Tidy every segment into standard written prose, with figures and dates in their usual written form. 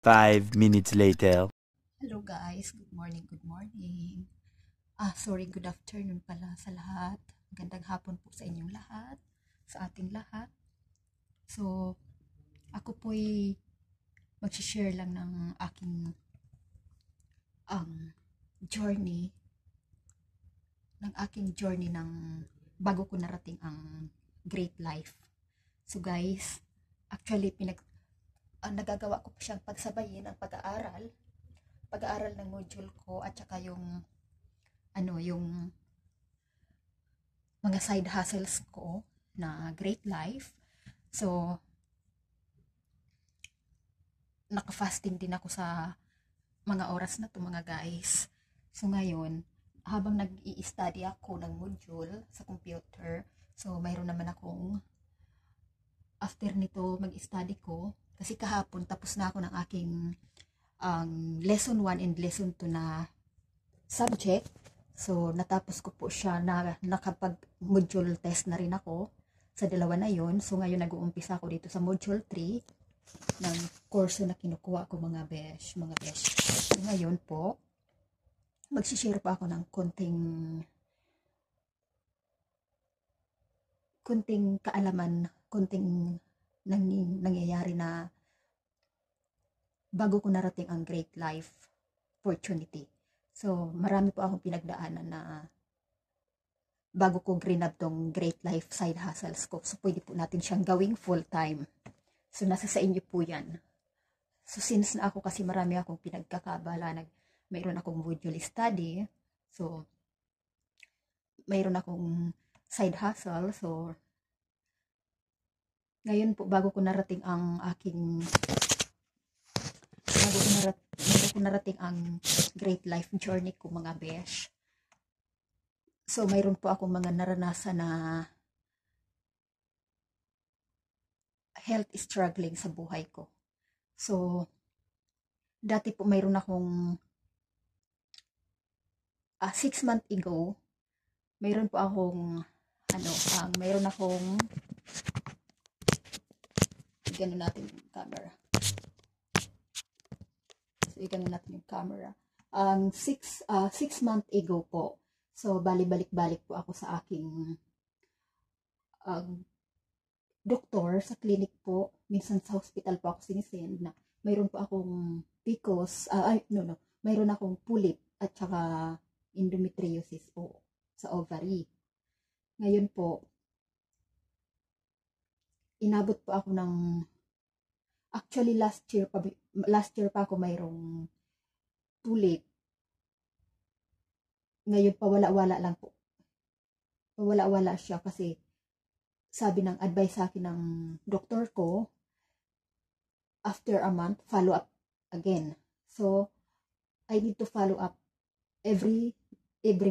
5 minutes later. Hello guys, good morning, good morning. Sorry, good afternoon pala sa lahat. Magandang hapon po sa inyong lahat, sa ating lahat. So, ako po'y mag-share lang ng aking journey, ng bago ko narating ang great life. So guys, actually nagagawa ko pa siyang pagsabayin ang pag-aaral ng module ko at saka yung mga side hustles ko na great life. So, naka-fasting din ako sa mga oras na to mga guys. So, ngayon, habang nag-i-study ako ng module sa computer, so mayroon naman akong after nito mag-study ko, kasi kahapon tapos na ako ng aking lesson 1 and lesson 2 na subject. So, natapos ko po siya na nakapag-module test na rin ako sa dalawa na yon. So, ngayon nag-uumpisa ako dito sa module 3 ng kurso na kinukuha ko mga besh. So, ngayon po, mag-share pa ako ng konting kaalaman, konting nangyayari na bago ko narating ang great life opportunity. So, marami po akong pinagdaanan na bago ko grinab tong great life side hustles ko. So, pwede po natin siyang gawing full time. So, nasa sa inyo po yan. So, since na ako kasi marami akong pinagkakabala, mayroon akong module study. So, mayroon akong side hustle. So, ngayon po, bago ko narating ang great life journey ko mga besh. So, mayroon po akong mga naranasan na health struggling sa buhay ko. So, dati po mayroon akong 6 months ago, mayroon po akong igano natin yung camera. So, igano natin yung camera. 6 months ago po. So, balik-balik po ako sa aking doktor sa clinic po. Minsan sa hospital po ako sinisend na mayroon po akong PCOS, mayroon akong pulip at saka endometriosis po sa ovary. Ngayon po, inabot po ako ng, actually last year pa ako mayroong pulip. Ngayon pawala-wala lang po. Pawala-wala siya kasi sabi ng advice sa akin ng doktor ko, after a month, follow up again. So, I need to follow up every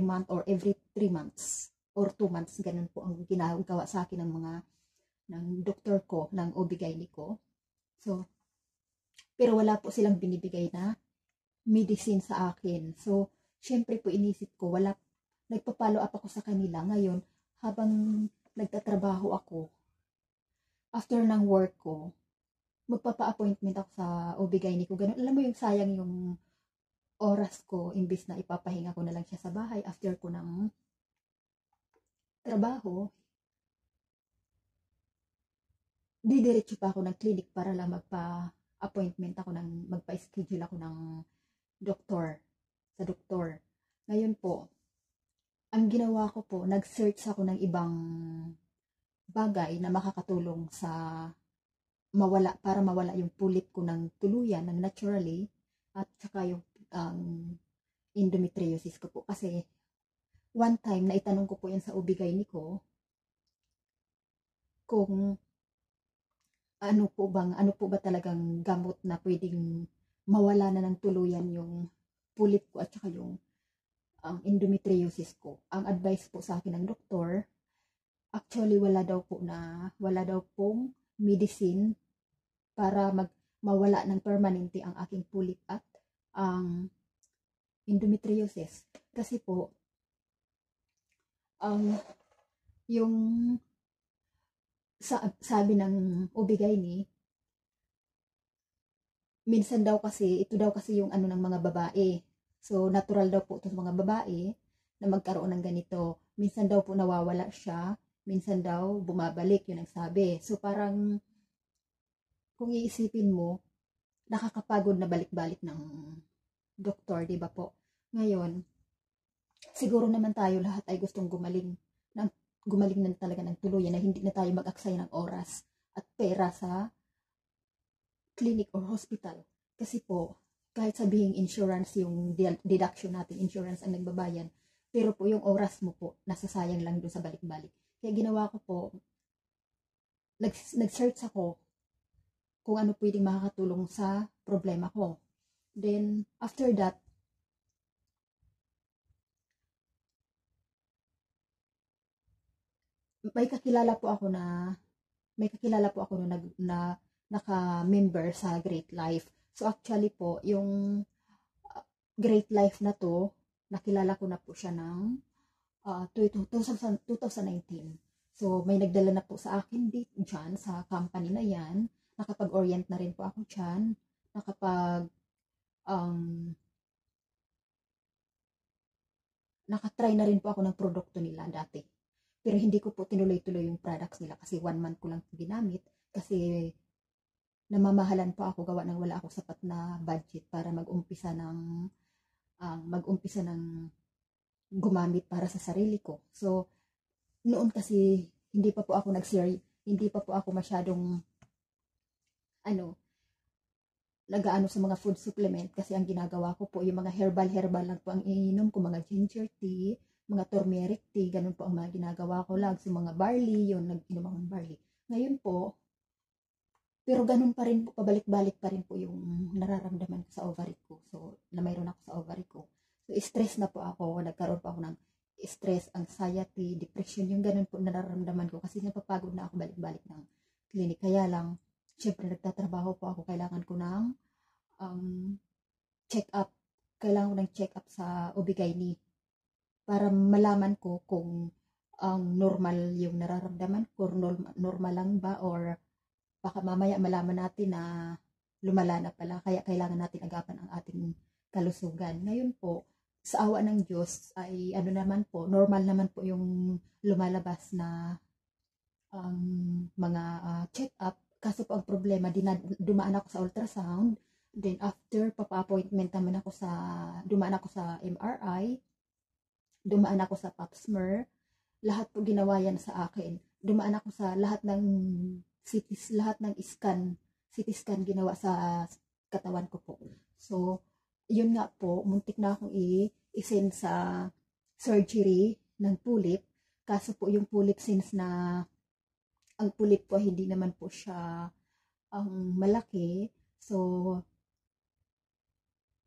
month or every 3 months or 2 months. Ganun po ang ginagawa sa akin ng doktor ko, ng OB-GYN ko. So, pero wala po silang binibigay na medicine sa akin. So, syempre po inisip ko, nagpa-follow up ako sa kanila. Ngayon, habang nagtatrabaho ako, after ng work ko, magpapa-appointment ako sa OB-GYN ko. Ganun, alam mo yung sayang yung oras ko, imbis na ipapahinga ko na lang siya sa bahay after ko ng trabaho, didiretso pa ako ng clinic para lang magpa-appointment ako magpa-schedule ako ng sa doktor. Ngayon po, ang ginawa ko po, nag-search ako ng ibang bagay na makakatulong para mawala yung pulip ko ng tuluyan, ng naturally, at saka yung endometriosis ko po. Kasi one time na itanong ko po yan sa OB-GYN ko kung ano po ba talagang gamot na pwedeng mawala na ng tuluyan yung pulip ko at saka yung endometriosis ko. Ang advice po sa akin ng doktor, actually wala daw pong medicine para mawala ng permanente ang aking pulip at ang endometriosis. Kasi po, yung sabi ng OB-GYN, minsan daw kasi, ito daw kasi yung ano ng mga babae. So, natural daw po ito sa mga babae na magkaroon ng ganito. Minsan daw po nawawala siya, minsan daw bumabalik, yun ang sabi. So, parang kung iisipin mo, nakakapagod na balik-balik ng doktor, di ba po? Ngayon, siguro naman tayo lahat ay gustong gumaling na talaga ng tuluyan na hindi na tayo mag-aksaya ng oras at pera sa clinic or hospital. Kasi po, kahit sabihin insurance yung deduction natin, insurance ang nagbabayan, pero po yung oras mo po, nasasayang lang doon sa balik-balik. Kaya ginawa ko po, nag-search ako kung ano pwedeng makakatulong sa problema ko. Then, after that, may kakilala po ako na naka-member sa Great Life. So actually po, yung Great Life na to, nakilala ko na po siya ng 2019. So may nagdala na po sa akin dyan sa company na yan. Nakapag-orient na rin po ako dyan. Nakatry na rin po ako ng produkto nila dati. Pero hindi ko po tinuloy-tuloy yung products nila kasi 1 month ko lang ginamit kasi namamahalan po ako gawa ng wala ako sapat na budget para mag-umpisa ng gumamit para sa sarili ko. So, noon kasi hindi pa po ako hindi pa po ako masyadong nagaano sa mga food supplement kasi ang ginagawa ko po yung mga herbal lang po ang iniinom ko, mga ginger tea, mga turmeric tea, ganun po ang mga ginagawa ko lang. So mga barley, yun, nag-inom ako ng barley. Ngayon po, pero ganun pa rin po, pabalik-balik pa rin po yung nararamdaman ko sa ovary ko. So, na mayroon ako sa ovary ko. So, stress na po ako, nagkaroon po ako ng stress, anxiety, depression, yung ganun po nararamdaman ko kasi napapagod na ako balik-balik ng clinic. Kaya lang, syempre nagtatrabaho po ako, kailangan ko ng check-up. Kailangan ko ng check-up sa OB-GYN para malaman ko kung normal yung nararamdaman ko, normal lang ba, or baka mamaya malaman natin na lumala na pala, kaya kailangan natin agapan ang ating kalusugan. Ngayon po, sa awa ng Diyos ay naman po, normal naman po yung lumalabas na mga check-up. Kaso po ang problema, dumaan ako sa ultrasound, then after papa-appointment naman dumaan ako sa MRI, dumaan ako sa pap smear, lahat po ginawa yan sa akin. Dumaan ako sa lahat ng CT scan ginawa sa katawan ko po. So, yun nga po, muntik na akong i-send sa surgery ng pulip. Kaso po yung pulip, since na ang pulip po hindi naman po siya malaki, so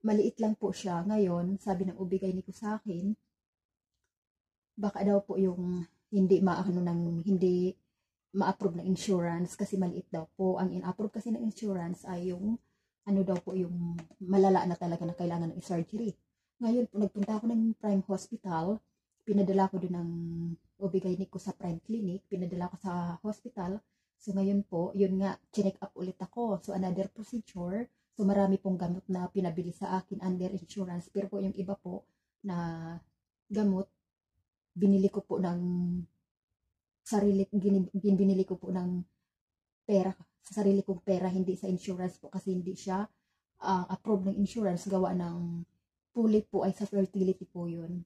maliit lang po siya. Ngayon, sabi ng OB-GYN ko sa akin, baka daw po yung hindi ma-approve ng insurance kasi maliit daw po. Ang in-approve kasi ng insurance ay yung daw po yung malala na talaga na kailangan ng surgery. Ngayon po, nagpunta ako ng Prime Hospital, pinadala ko doon ng OB-GYN ko sa Prime Clinic, pinadala ko sa hospital. So ngayon po, yun nga, check up ulit ako. So another procedure. So marami pong gamot na pinabili sa akin under insurance. Pero po yung iba po na gamot, binili ko po ng binili ko po ng pera, sa sarili kong pera, hindi sa insurance po kasi hindi siya approved ng insurance, gawa ng pulip po ay sa fertility po yun.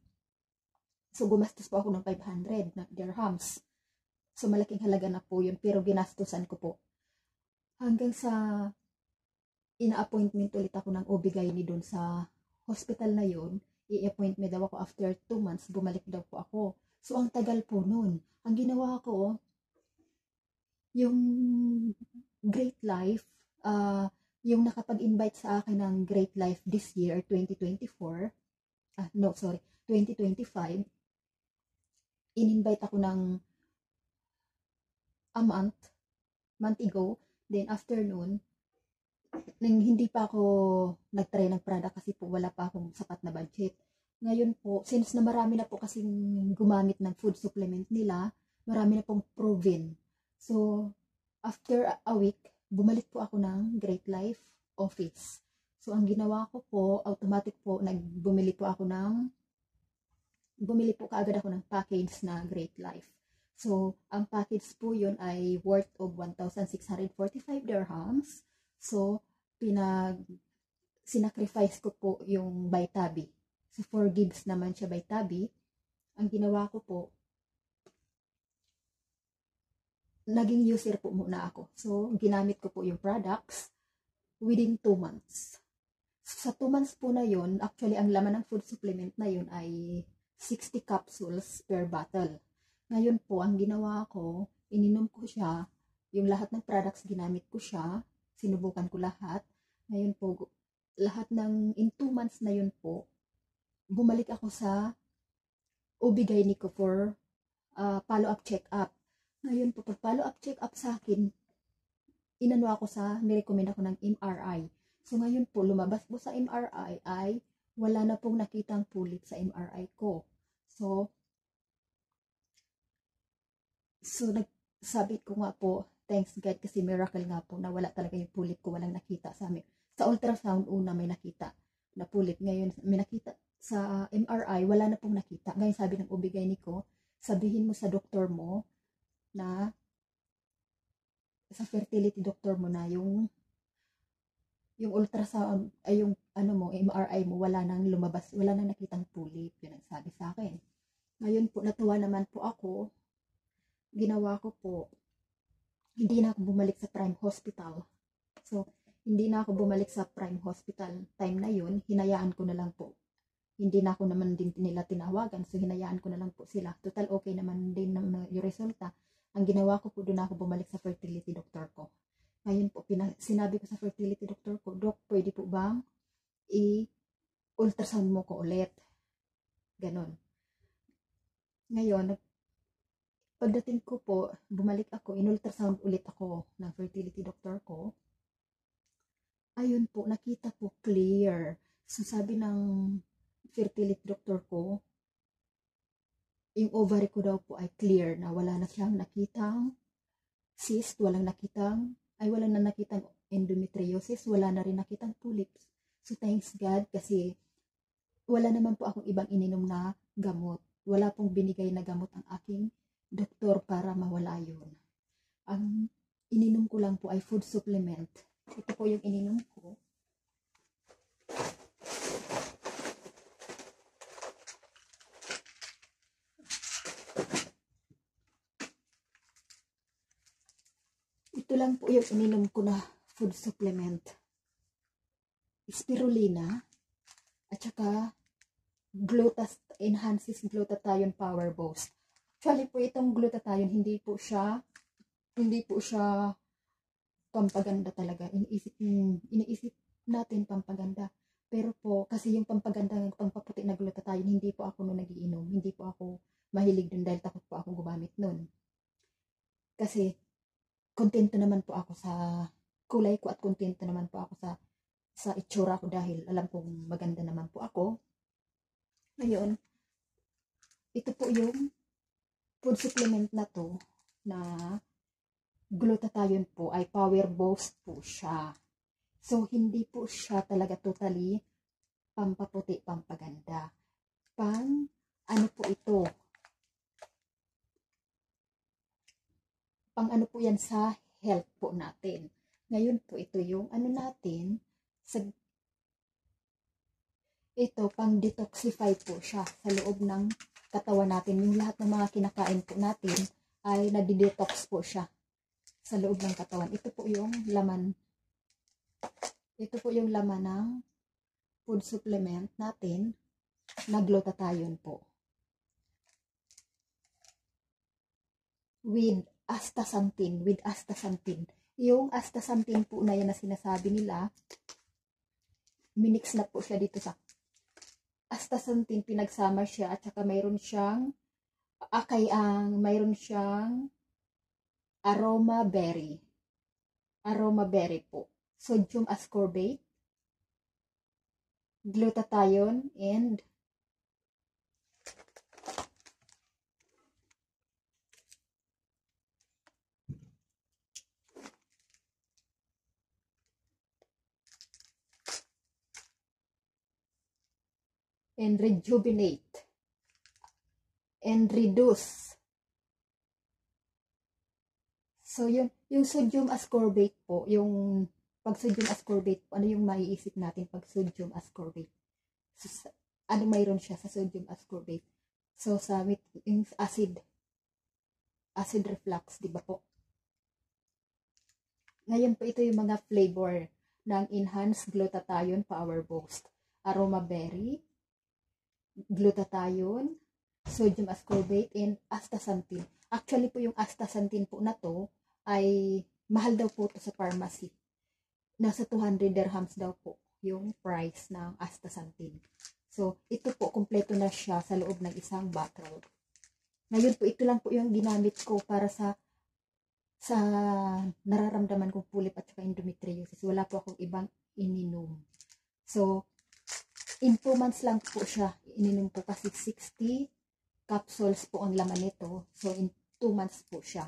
So gumastos po ako ng 500 na dirhams. So malaking halaga na po yun, pero ginastusan ko po. Hanggang sa ina-appointment ulit ako ng OB-GYN doon sa hospital na yun, i-appoint me daw ako after 2 months, bumalik daw po ako. So, ang tagal po nun. Ang ginawa ko, yung Great Life, yung nakapag-invite sa akin ng Great Life this year, 2025, in-invite ako ng a month ago. Then, after nun, hindi pa ako nag-try ng product kasi po wala pa akong sapat na budget. Ngayon po, since na marami na po kasing gumamit ng food supplement nila, marami na pong proven. So, after a week, bumalik po ako ng Great Life office. So, ang ginawa ko po, automatic po, bumili po kaagad ako ng package na Great Life. So, ang package po yun ay worth of 1,645 dirhams. So, sinacrifice ko po yung Vitabi. So, 4 gigs naman siya Vitabi. Ang ginawa ko po, naging user po muna ako. So, ginamit ko po yung products within 2 months. So, sa 2 months po na yun, actually, ang laman ng food supplement na yun ay 60 capsules per bottle. Ngayon po, ang ginawa ko, ininom ko siya, yung lahat ng products ginamit ko siya, sinubukan ko lahat. Ngayon po, lahat in 2 months na yun po, bumalik ako sa OB-GYN ko for follow-up check-up. Ngayon po, pag follow-up check-up sa akin, nirecommend ako ng MRI. So ngayon po, lumabas po sa MRI ay wala na pong nakitang pulit sa MRI ko. So sabi ko nga po, thanks God kasi miracle nga po na wala talaga yung pulit ko, walang nakita sa amin. Sa ultrasound una may nakita na pulit. Ngayon may nakita sa MRI, wala na pong nakita. Ngayon sabi ng OB-GYN ko, sabihin mo sa doktor mo na sa fertility doctor mo na yung ultrasound ay yung MRI mo wala nang lumabas, wala nang nakitang pulit. Yun ang sabi sa akin. Ngayon po natuwa naman po ako. Ginawa ko po, hindi na ako bumalik sa Prime Hospital. So, hindi na ako bumalik sa Prime Hospital. Time na yun, hinayaan ko na lang po. Hindi na ako naman din nila tinawagan, so hinayaan ko na lang po sila. Total okay naman din yung resulta. Ang ginawa ko po, doon ako bumalik sa fertility doctor ko. Ngayon po, sinabi ko sa fertility doctor ko, Dok, pwede po bang i-ultrasound mo ko ulit? Ganon. Ngayon, pagdating ko po, bumalik ako, in-ultrasound ulit ako ng fertility doctor ko. Ayun po, nakita po clear. So sabi ng fertility doctor ko, yung ovary ko daw po ay clear na wala na siyang nakitang cyst, wala na nakitang endometriosis, wala na rin nakitang polyps. So thanks God kasi wala naman po akong ibang ininom na gamot. Wala pong binigay na gamot ang aking doktor para mawala yun. Ang ininom ko lang po ay food supplement. Ito po yung ininom ko. Ito lang po yung ininom ko na food supplement. Spirulina at saka enhances glutathione power boost. Actually po itong glutathione hindi po siya pampaganda talaga. Iniisip natin pampaganda. Pero po kasi yung pampaganda ng pampaputi na glutathione hindi po ako noon nagiinom. Hindi po ako mahilig dun dahil takot po ako gumamit nun. Kasi kontento naman po ako sa kulay ko at kontento naman po ako sa itsura ko dahil alam kong maganda naman po ako. Ngayon, ito po yung food supplement na to na glutathione po ay power boost po siya. So, hindi po siya talaga totally pampaputi, pampaganda. Ano po ito? Ano po yan sa health po natin. Ngayon po ito yung natin, ito pang-detoxify po siya sa loob ng katawan natin. Yung lahat ng mga kinakain po natin ay nadi-detox po siya sa loob ng katawan. Ito po yung laman ng food supplement natin na glutathione po. With astaxanthin. Yung astaxanthin po na yan na sinasabi nila, minix na po siya dito sa astaxanthin, pinagsama siya at saka mayroon siyang aroma berry po. Sodium ascorbate, glutathione, and and rejuvenate and reduce. So, yung sodium ascorbate po, yung pag sodium ascorbate po, ano yung maiisip natin pag sodium ascorbate? So, ano mayroon siya sa sodium ascorbate? So, sa yung acid reflux, di ba po? Ngayon po, ito yung mga flavor ng Enhanced Glutathione Power Boost. Aroma berry, glutathione, sodium ascorbate, and astaxanthin. Actually po yung astaxanthin po na to ay mahal daw po to sa pharmacy. Nasa 200 dirhams daw po yung price ng astaxanthin. So, ito po, kompleto na siya sa loob ng isang bottle. Ngayon po, ito lang po yung ginamit ko para sa nararamdaman kong pulip at saka endometriosis. Wala po akong ibang ininom. So, in 2 months lang po siya ininom ko kasi 60 capsules po ang laman nito. So, in 2 months po siya.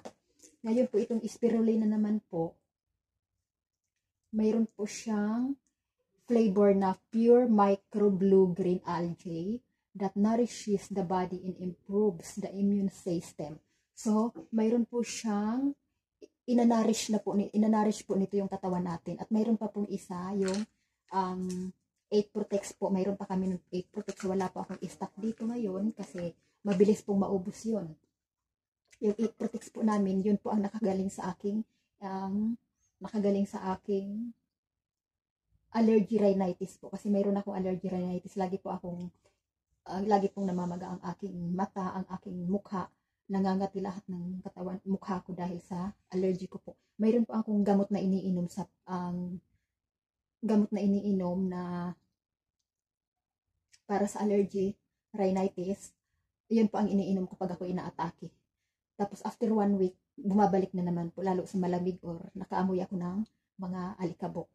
Ngayon po, itong spirulina naman po, mayroon po siyang flavor na pure micro blue green algae that nourishes the body and improves the immune system. So, mayroon po siyang inanarish po nito yung katawan natin. At mayroon pa pong isa, yung 8 Protects po. Mayroon pa kami ng 8 Protects. Wala po akong stock dito ngayon kasi mabilis pong maubos yun. Yung 8 Protects po namin, yun po ang nakagaling sa aking allergy rhinitis po. Kasi mayroon akong allergy rhinitis. Lagi pong namamaga ang aking mata, ang aking mukha. Nangangati lahat ng katawan, mukha ko dahil sa allergy ko po. Mayroon po akong gamot na iniinom na para sa allergy rhinitis. Yun po ang iniinom ko pag ako inaatake. Tapos after 1 week, bumabalik na naman po, lalo sa malamig or nakaamoy ako ng mga alikabok.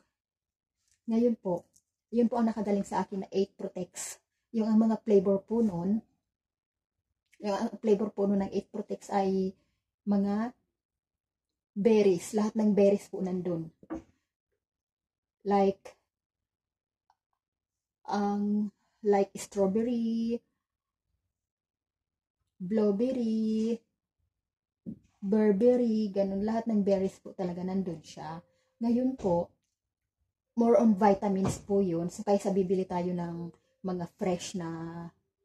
Ngayon po, yun po ang nakagaling sa akin na 8 Protects. Yung ang mga flavor po nun, ng 8 Protects ay mga berries. Lahat ng berries po nandun. Like strawberry, blueberry, burberry, ganun. Lahat ng berries po talaga nandun siya. Ngayon po, more on vitamins po yun. So, kaysa bibili tayo ng mga fresh na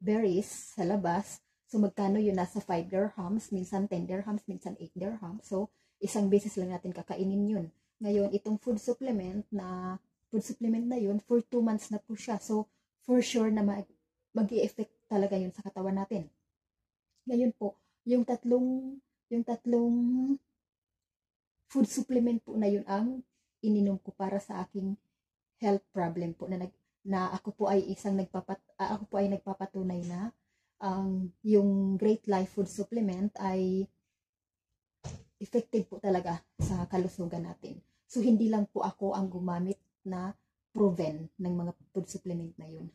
berries sa labas, so magkano yun? Nasa 5 dirhams, minsan 10 dirhams, minsan 8 dirhams. So, isang beses lang natin kakainin yun. Ngayon, itong food supplement na yun, for 2 months na po siya. So, for sure na mag-i-effect talaga yun sa katawan natin. Ngayon po, yung tatlong food supplement po na yun ang ininom ko para sa aking health problem po na ako po ay nagpapatunay na yung Great Life Food Supplement ay effective po talaga sa kalusugan natin. So, hindi lang po ako ang gumamit na proven ng mga food supplement na yun.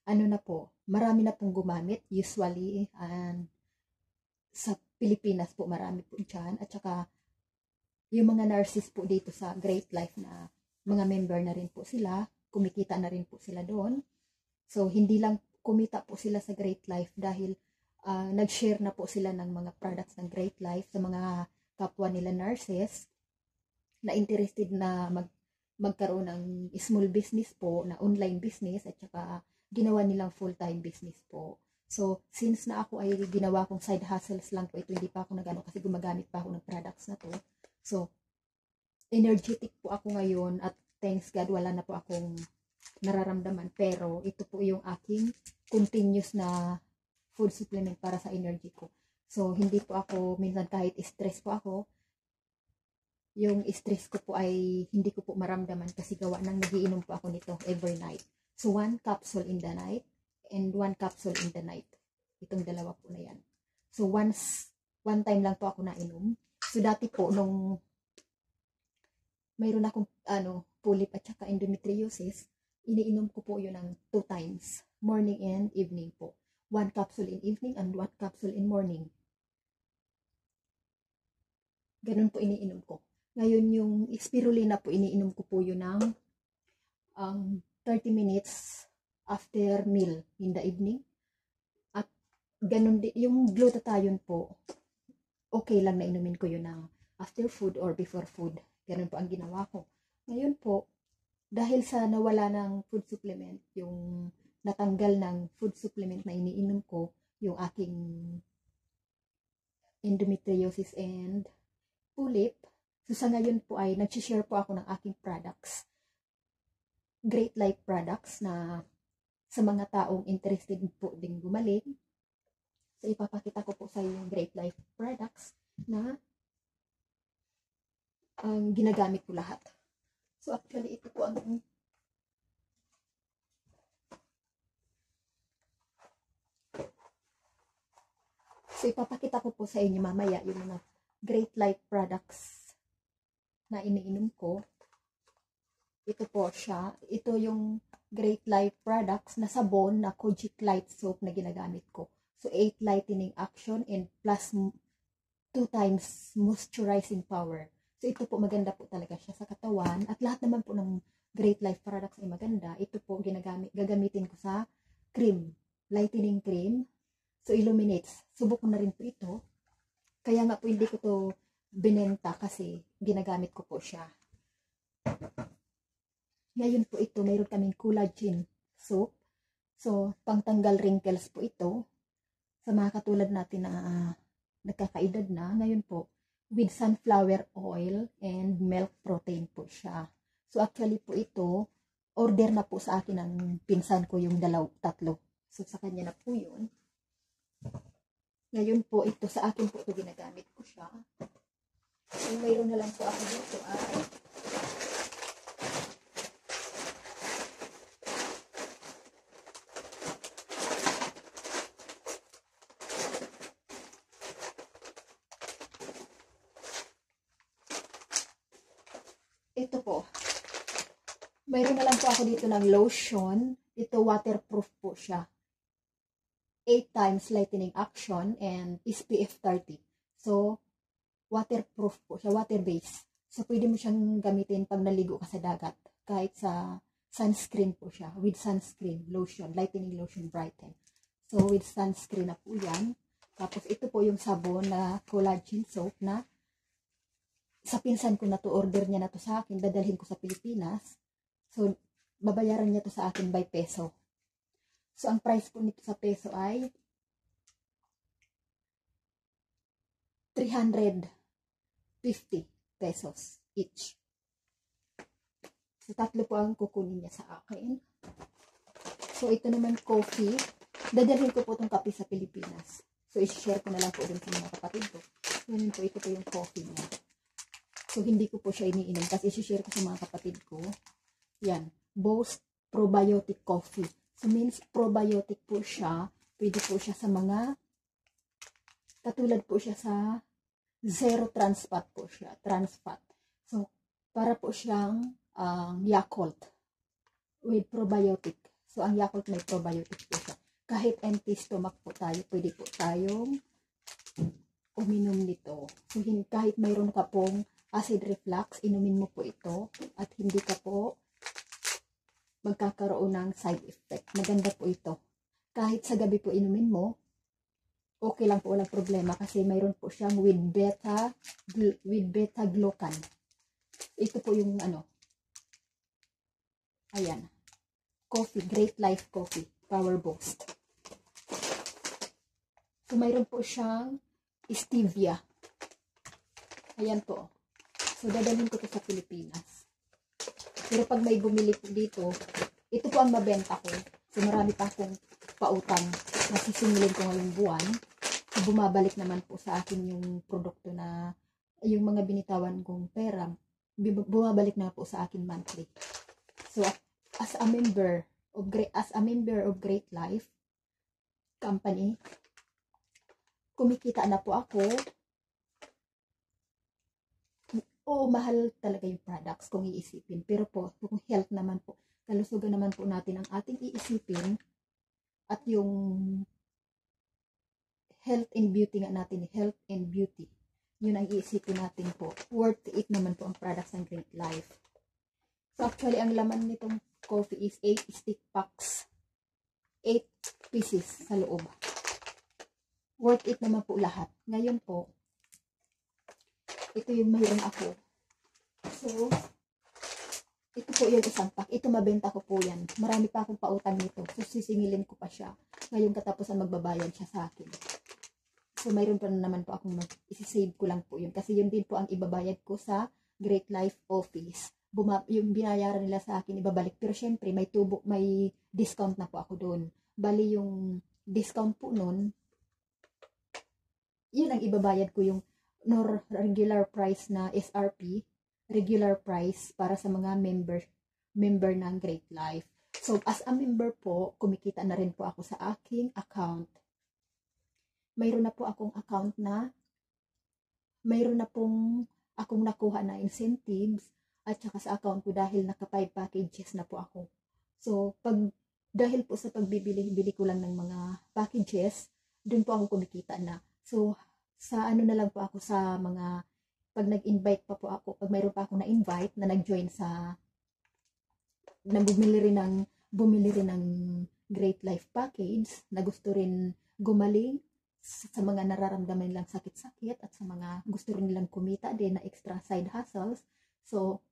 Ano na po, marami na pong gumamit, usually, and sa Pilipinas po marami po dyan. At saka, yung mga nurses po dito sa Great Life na mga member na rin po sila, kumikita na rin po sila doon. So, hindi lang kumita po sila sa Great Life dahil nag-share na po sila ng mga products ng Great Life sa mga kapwa nila nurses na interested na magkaroon ng small business po, na online business, at saka ginawa nilang full-time business po. So, since na ako ay ginawa kong side hustles lang po ito, hindi pa ako nagano kasi gumagamit pa ako ng products na to. So, energetic po ako ngayon at thanks God, wala na po akong nararamdaman. Pero, ito po yung aking continuous na food supplement para sa energy ko. So, hindi po ako, minsan kahit stress po ako, yung stress ko po ay hindi ko po maramdaman kasi gawa ng nagiinom po ako nito every night. So, 1 capsule in the night and 1 capsule in the night. Itong dalawa po na yan. So, one time lang po ako nainom. So, dati po, nung mayroon akong pulip at saka endometriosis, iniinom ko po yun ng 2 times. Morning and evening po. 1 capsule in evening and 1 capsule in morning. Ganun po iniinom ko. Ngayon yung spirulina po, iniinom ko po yun ng 30 minutes after meal in the evening. At ganun din, yung glutathione po, okay lang na inumin ko yun ng after food or before food. Ganun po ang ginawa ko. Ngayon po, dahil sa nawala ng food supplement, yung natanggal ng food supplement na iniinom ko, yung aking endometriosis and polyp. So sa ngayon po ay nag-share po ako ng aking products. Great Life products na sa mga taong interested po ding gumaling. So ipapakita ko po sa iyo yung Great Life products na ang ginagamit ko lahat. So actually ito po ang So ipapakita ko po sa inyo mamaya yung mga Great Life products na iniinom ko. Ito po siya. Ito yung Great Life products na sabon na Kojic Light Soap na ginagamit ko. So 8 lightening action and plus 2 times moisturizing power. So ito po maganda po talaga siya sa katawan at lahat naman po ng Great Life products ay maganda. Ito po gagamitin ko sa cream, lightening cream. So illuminates. Subok ko na rin po ito. Kaya nga po hindi ko to binenta kasi ginagamit ko po siya. Ngayon po ito, mayroon kaming collagen soap. So pangtanggal wrinkles po ito. Sa mga katulad natin na nagkakaedad na, ngayon po, with sunflower oil and milk protein po siya. So actually po ito, order na po sa akin ng pinsan ko yung tatlo. So sa kanya na po yun. Ngayon po ito, sa akin po ito ginagamit ko siya. So mayroon na lang po ako dito ay ito po. Mayroon na lang po ako dito ng lotion. Ito waterproof po siya. 8 times lightening action and SPF 30. So, waterproof po siya, water-based. So, pwede mo siyang gamitin pag naligo ka sa dagat. Kahit sa sunscreen po siya. With sunscreen, lotion, lightening lotion, brighten. So, with sunscreen na po yan. Tapos, ito po yung sabon na collagen soap na sa pinsan ko na to, order niya na to sa akin, dadalhin ko sa Pilipinas. So, babayaran niya to sa akin by peso. So, ang price po nito sa peso ay 350 pesos each. So, tatlo po ang kukunin niya sa akin. So, ito naman coffee. Dadalhin ko po itong kape sa Pilipinas. So, i-share ko na lang po din sa mga kapatid ko. Ngayon po, ito po yung coffee niya. So, hindi ko po siya iniinom kasi i-share ko sa mga kapatid ko. Yan. Boost Probiotic Coffee. So, means probiotic po siya. Pwede po siya sa mga, katulad po siya sa zero trans fat po siya. Trans fat. So, para po siyang Yakult with probiotic. So, ang Yakult may probiotic po siya. Kahit empty stomach po tayo, pwede po tayong uminom nito. So, kahit mayroon ka pong acid reflux, inumin mo po ito at hindi ka po magkakaroon ng side effect. Maganda po ito. Kahit sa gabi po inumin mo, okay lang po, walang problema kasi mayroon po siyang with beta glucan. Ito po yung ayan. Coffee, Great Life Coffee, Power Boost. So mayroon po siyang stevia. Ayan po. So dadalhin ko to sa Pilipinas. Pero pag may bumili po dito, ito po ang mabenta ko. So marami pa akong pautang na sisingilin ko ngayong buwan. So bumabalik naman po sa akin yung produkto na, yung mga binitawan kong pera, bumabalik na po sa akin monthly. So as a member of Great Life Company, kumikita na po ako. Oo, mahal talaga yung products kung iisipin. Pero po, kung health naman po, kalusugan naman po natin ang ating iisipin at yung health and beauty nga natin, health and beauty. Yun ang iisipin natin po. Worth it naman po ang products ng Great Life. So actually, ang laman nitong coffee is 8 stick packs. 8 pieces sa loob. Worth it naman po lahat. Ngayon po, ito yung mayroon ako. So, ito po yung isang pack. Ito mabenta ko po yan. Marami pa akong pautang nito. So, sisingilin ko pa siya. Ngayong katapusan magbabayad siya sa akin. So, mayroon pa naman po akong isi-save ko lang po yun. Kasi yun din po ang ibabayad ko sa Great Life Office. Yung binayaran nila sa akin, ibabalik. Pero syempre, may discount na po ako doon. Bali yung discount po nun, yun ang ibabayad ko yung regular price na SRP, regular price para sa mga member ng Great Life. So, as a member po, kumikita na rin po ako sa aking account. Mayroon na po akong account na mayroon na pong akong nakuha na incentives at saka sa account ko dahil naka 5 packages na po ako. So, dahil po sa pagbibili ko lang ng mga packages, doon po ako kumikita na. So, sa ano na lang po ako sa mga, pag nag-invite pa po ako, pag mayroon pa ako na-invite na nag-join sa, na bumili rin ng Great Life Package, na gusto rin gumaling sa mga nararamdaman nilang sakit-sakit at sa mga gusto rin nilang kumita din na extra side hustles. So,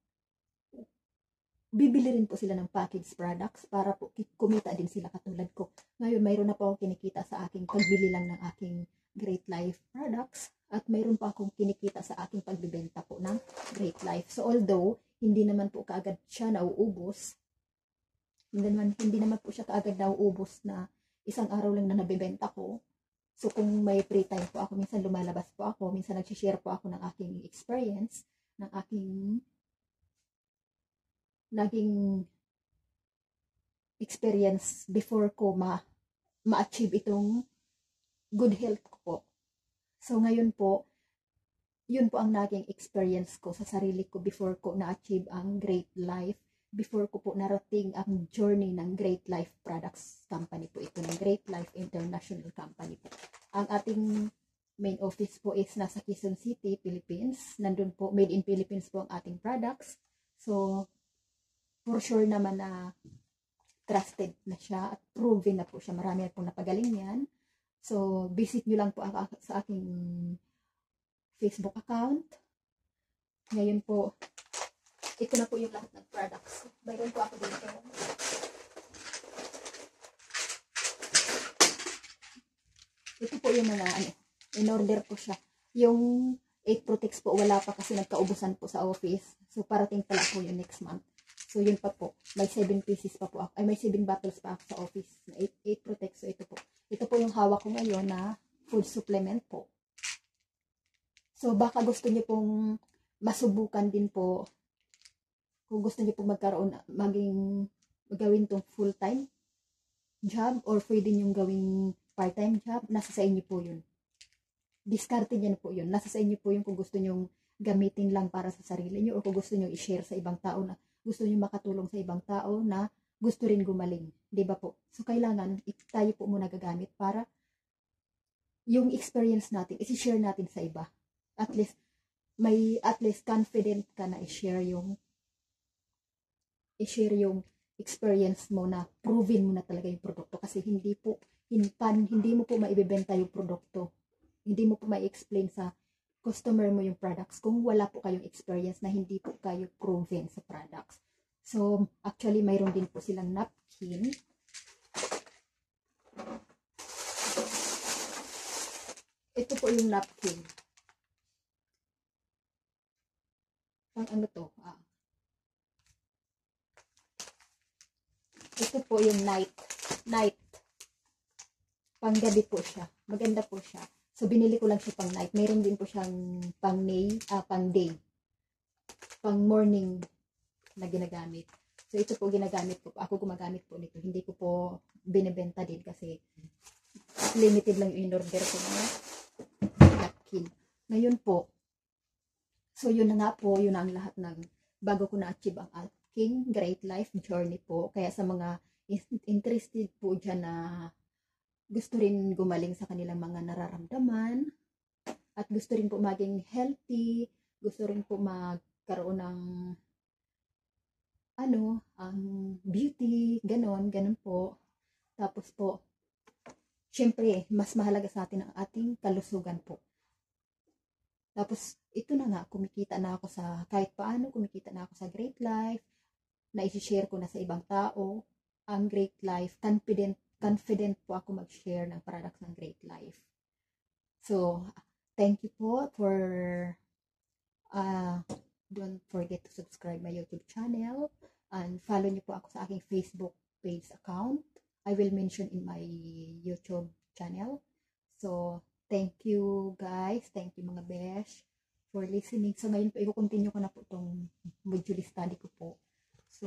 bibili rin po sila ng package products para po kumita din sila katulad ko. Ngayon, mayroon na po ako kinikita sa aking pagbili lang ng aking Great Life products at mayroon pa akong kinikita sa aking pagbibenta po ng Great Life. So, although, hindi naman po kaagad siya nauubos, hindi naman po siya kaagad nauubos na isang araw lang na nabibenta ko. So, kung may free time po ako, minsan lumalabas po ako, minsan nag-share po ako ng aking experience, ng aking naging experience before ko ma-achieve itong good health ko po. So, ngayon po, yun po ang naging experience ko sa sarili ko before ko na-achieve ang Great Life, before ko po narating ang journey ng Great Life Products Company po. Ito ng Great Life International Company po. Ang ating main office po is nasa Quezon City, Philippines. Nandun po, made in Philippines po ang ating products. So, for sure naman na trusted na siya at proven na po siya. Marami na po napagaling yan. So, visit nyo lang po sa aking Facebook account. Ngayon po, ito na po yung lahat ng products. Mayroon po ako dito. Ito po yung mga, in-order ko siya. Yung 8 Protex po, wala pa kasi nagkaubusan po sa office. So, parating pala po yung next month. So, yun pa po. May 7 pieces pa po ako. Ay, may 7 bottles pa ako sa office. 8 Protex. So, ito po. Ito po yung hawak ko ngayon na food supplement po. So, baka gusto niyo pong masubukan din po. Kung gusto niyo pong gawin tong full-time job or pwede niyong gawing part-time job, nasa sa inyo po yun. Diskarte niyo po yun. Nasa sa inyo po yun kung gusto niyong gamitin lang para sa sarili niyo o kung gusto niyong i-share sa ibang tao na gusto niyo makatulong sa ibang tao na gusto rin gumaling. Diba po? So, kailangan tayo po muna gagamit para yung experience natin, isi-share natin sa iba. At least confident ka na i-share yung experience mo na proven mo na talaga yung produkto kasi hindi mo po maibebenta yung produkto. Hindi mo po mai-explain sa customer mo yung products kung wala po kayong experience na hindi po kayo proven sa products. So, actually, mayroon din po silang napkin. Ito po yung napkin. Pang ano to? Ito po yung night. Panggabi po siya. Maganda po siya. So, binili ko lang siya pang night. Mayroon din po siyang pang day. Pang morning na ginagamit. So, ito po ginagamit ko. Ako gumagamit po nito. Hindi ko po binibenta din kasi limited lang yung in-order ko na napkin. Ngayon po, so yun na nga po, yun ang lahat ng bago ko na-achieve ang aking Great Life journey po. Kaya sa mga interested po dyan na gusto rin gumaling sa kanilang mga nararamdaman at gusto rin po maging healthy, gusto rin po magkaroon ng ang beauty, ganon po. Tapos po, syempre, mas mahalaga sa atin ang ating kalusugan po. Tapos, ito na nga, kumikita na ako sa, kahit paano, kumikita na ako sa Great Life, na isi-share ko na sa ibang tao, ang Great Life, confident po ako mag-share ng products ng Great Life. So, thank you po for, don't forget to subscribe my YouTube channel, and follow niyo po ako sa aking Facebook page account. I will mention in my YouTube channel. So, thank you guys. Thank you mga besh for listening. So, ngayon po, i-continue ko na po itong module study ko po. So,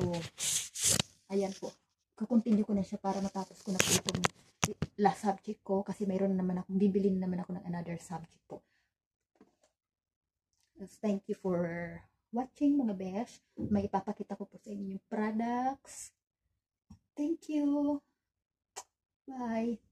ayan po. Kukontinue ko na siya para matapos ko na po itong last subject ko kasi mayroon naman ako, bibilin naman ako ng another subject po. Thank you for watching mga besh. May ipapakita ko po sa inyo yung products. Thank you. Bye.